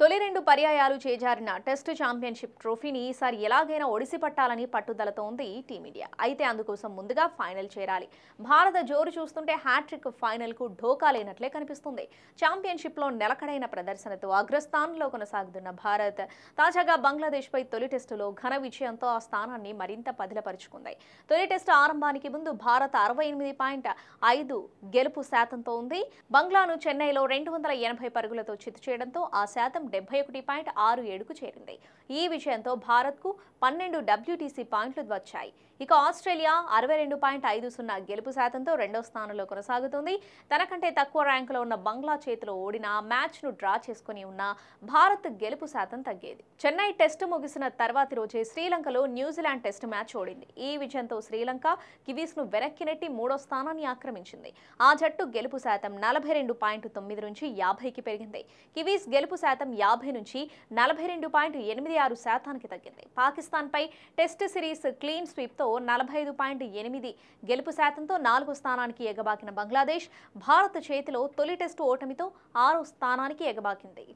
తొలి 2 పర్యాయాలు చేజారిన test championship ట్రోఫీని ఈసారి ఎలాగైనా ఒడిసి పట్టాలని పట్టుదలతో ఉంది టీమిండియా. అయితే అందుకోసం ముందుగా ఫైనల్ చేరాలి. భారత జోరు చూస్తుంటే హ్యాట్రిక్ ఫైనల్కు ఢోకా లేనట్లే కనిపిస్తుంది. ఛాంపియన్షిప్లో నిలకడైన ప్రదర్శనతో అగ్రస్థానంలో కొనసాగుతున్న భారత్ తాజాగా బంగ్లాదేశ్పై తొలి టెస్టులో ఘన విజయంతో ఆ స్థానాన్ని మరింత పదిలపరుచుకుంది. తొలి టెస్టు ఆరంభానికి ముందు భారత్ 68.5 గెలుపు శాతంతో ఉంది. బంగ్లాను చెన్నైలో 280 పరుగులతో చిత్తు చేయడంతో ఆ శాతం 71.67కు చేరింది. ఈ విజయంతో భారత్కు 12 WTC పాయింట్లు వచ్చాయి. ఇక ఆస్ట్రేలియా 62.50 గెలుపు శాతంతో రెండో స్థానంలో కొనసాగుతుంది. తనకంటే తక్కువ ర్యాంకులో ఉన్న బంగ్లా చేతిలో ఓడిన మ్యాచ్ను డ్రా చేసుకుని ఉన్న భారత్ గెలుపు శాతం తగ్గేది. చెన్నై టెస్టు ముగిసిన తర్వాతి రోజే శ్రీలంకలో న్యూజిలాండ్ టెస్టు మ్యాచ్ ఓడింది. ఈ విజయంతో శ్రీలంక కివీస్ను వెనక్కి నెట్టి మూడో స్థానాన్ని ఆక్రమించింది. ఆ జట్టు గెలుపు శాతం 42.9 నుంచి 50కి పెరిగింది. కివీస్ గెలుపు శాతం 50 నుంచి 42.86 తగ్గింది. పాకిస్తాన్పై టెస్ట్ సిరీస్ క్లీన్ స్వీప్తో 45.8 గెలుపు శాతంతో 4వ స్థానానికి ఎగబాకిన బంగ్లాదేశ్ భారత్ చేతిలో తొలి టెస్టు ఓటమితో 6వ స్థానానికి ఎగబాకింది.